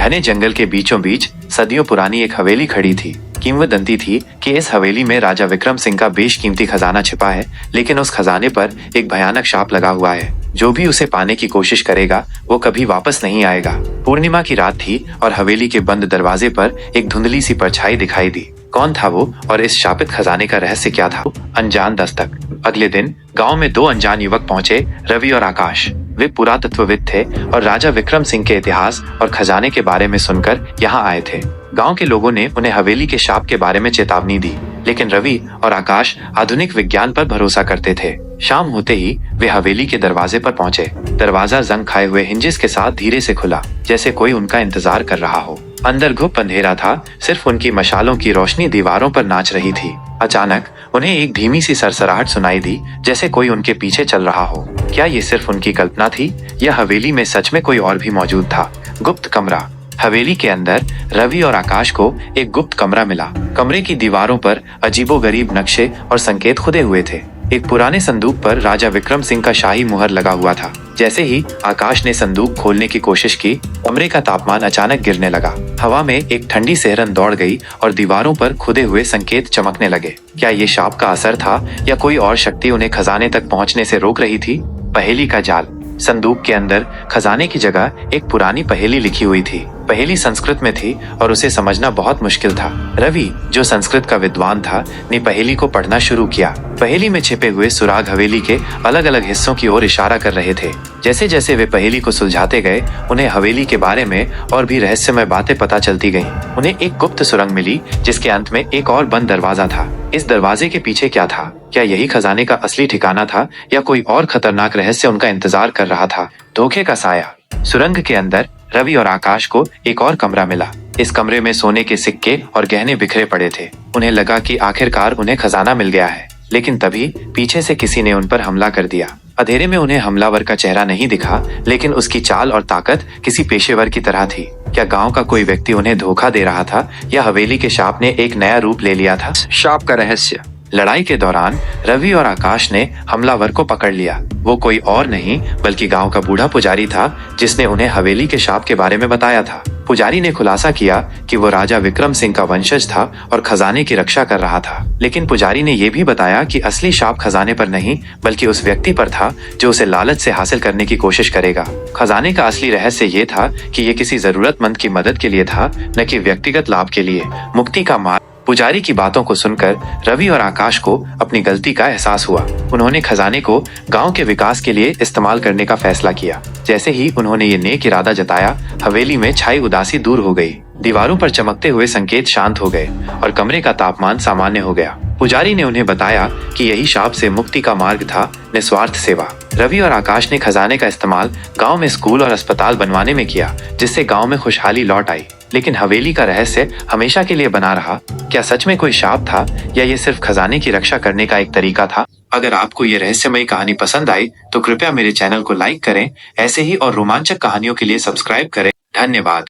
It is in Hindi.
घने जंगल के बीचों बीच सदियों पुरानी एक हवेली खड़ी थी। किंवदंती थी कि इस हवेली में राजा विक्रम सिंह का बेशकीमती खजाना छिपा है, लेकिन उस खजाने पर एक भयानक शाप लगा हुआ है। जो भी उसे पाने की कोशिश करेगा वो कभी वापस नहीं आएगा। पूर्णिमा की रात थी और हवेली के बंद दरवाजे पर एक धुंधली सी परछाई दिखाई दी। कौन था वो और इस शापित खजाने का रहस्य क्या था? अनजान दस्तक। अगले दिन गांव में दो अनजान युवक पहुंचे, रवि और आकाश। वे पुरातत्वविद थे और राजा विक्रम सिंह के इतिहास और खजाने के बारे में सुनकर यहाँ आए थे। गांव के लोगों ने उन्हें हवेली के शाप के बारे में चेतावनी दी, लेकिन रवि और आकाश आधुनिक विज्ञान पर भरोसा करते थे। शाम होते ही वे हवेली के दरवाजे पर पहुंचे। दरवाजा जंग खाए हुए हिंजिस के साथ धीरे से खुला, जैसे कोई उनका इंतजार कर रहा हो। अंदर घुप अंधेरा था, सिर्फ उनकी मशालों की रोशनी दीवारों पर नाच रही थी। अचानक उन्हें एक धीमी सी सरसराहट सुनाई दी, जैसे कोई उनके पीछे चल रहा हो। क्या ये सिर्फ उनकी कल्पना थी या हवेली में सच में कोई और भी मौजूद था? गुप्त कमरा। हवेली के अंदर रवि और आकाश को एक गुप्त कमरा मिला। कमरे की दीवारों पर अजीबोगरीब नक्शे और संकेत खुदे हुए थे। एक पुराने संदूक पर राजा विक्रम सिंह का शाही मुहर लगा हुआ था। जैसे ही आकाश ने संदूक खोलने की कोशिश की, कमरे का तापमान अचानक गिरने लगा। हवा में एक ठंडी सिहरन दौड़ गई और दीवारों पर खुदे हुए संकेत चमकने लगे। क्या ये शाप का असर था या कोई और शक्ति उन्हें खजाने तक पहुंचने से रोक रही थी? पहेली का जाल। संदूक के अंदर खजाने की जगह एक पुरानी पहेली लिखी हुई थी। पहेली संस्कृत में थी और उसे समझना बहुत मुश्किल था। रवि, जो संस्कृत का विद्वान था, ने पहेली को पढ़ना शुरू किया। पहेली में छिपे हुए सुराग हवेली के अलग अलग हिस्सों की ओर इशारा कर रहे थे। जैसे जैसे वे पहेली को सुलझाते गए, उन्हें हवेली के बारे में और भी रहस्यमय बातें पता चलती गईं। उन्हें एक गुप्त सुरंग मिली, जिसके अंत में एक और बंद दरवाजा था। इस दरवाजे के पीछे क्या था? क्या यही खजाने का असली ठिकाना था या कोई और खतरनाक रहस्य उनका इंतजार कर रहा था? धोखे का साया। सुरंग के अंदर रवि और आकाश को एक और कमरा मिला। इस कमरे में सोने के सिक्के और गहने बिखरे पड़े थे। उन्हें लगा कि आखिरकार उन्हें खजाना मिल गया है, लेकिन तभी पीछे से किसी ने उन पर हमला कर दिया। अंधेरे में उन्हें हमलावर का चेहरा नहीं दिखा, लेकिन उसकी चाल और ताकत किसी पेशेवर की तरह थी। क्या गांव का कोई व्यक्ति उन्हें धोखा दे रहा था या हवेली के शाप ने एक नया रूप ले लिया था? शाप का रहस्य। लड़ाई के दौरान रवि और आकाश ने हमलावर को पकड़ लिया। वो कोई और नहीं बल्कि गांव का बूढ़ा पुजारी था, जिसने उन्हें हवेली के शाप के बारे में बताया था। पुजारी ने खुलासा किया कि वो राजा विक्रम सिंह का वंशज था और खजाने की रक्षा कर रहा था। लेकिन पुजारी ने यह भी बताया कि असली शाप खजाने पर नहीं बल्कि उस व्यक्ति पर था जो उसे लालच से हासिल करने की कोशिश करेगा। खजाने का असली रहस्य ये था कि ये किसी जरूरतमंद की मदद के लिए था, न कि व्यक्तिगत लाभ के लिए। मुक्ति का मार्ग। पुजारी की बातों को सुनकर रवि और आकाश को अपनी गलती का एहसास हुआ। उन्होंने खजाने को गांव के विकास के लिए इस्तेमाल करने का फैसला किया। जैसे ही उन्होंने ये नेक इरादा जताया, हवेली में छाई उदासी दूर हो गई। दीवारों पर चमकते हुए संकेत शांत हो गए और कमरे का तापमान सामान्य हो गया। पुजारी ने उन्हें बताया कि यही शाप से मुक्ति का मार्ग था, निस्वार्थ सेवा। रवि और आकाश ने खजाने का इस्तेमाल गांव में स्कूल और अस्पताल बनवाने में किया, जिससे गांव में खुशहाली लौट आई। लेकिन हवेली का रहस्य हमेशा के लिए बना रहा। क्या सच में कोई शाप था या ये सिर्फ खजाने की रक्षा करने का एक तरीका था? अगर आपको ये रहस्यमयी कहानी पसंद आई तो कृपया मेरे चैनल को लाइक करें। ऐसे ही और रोमांचक कहानियों के लिए सब्सक्राइब करें। धन्यवाद।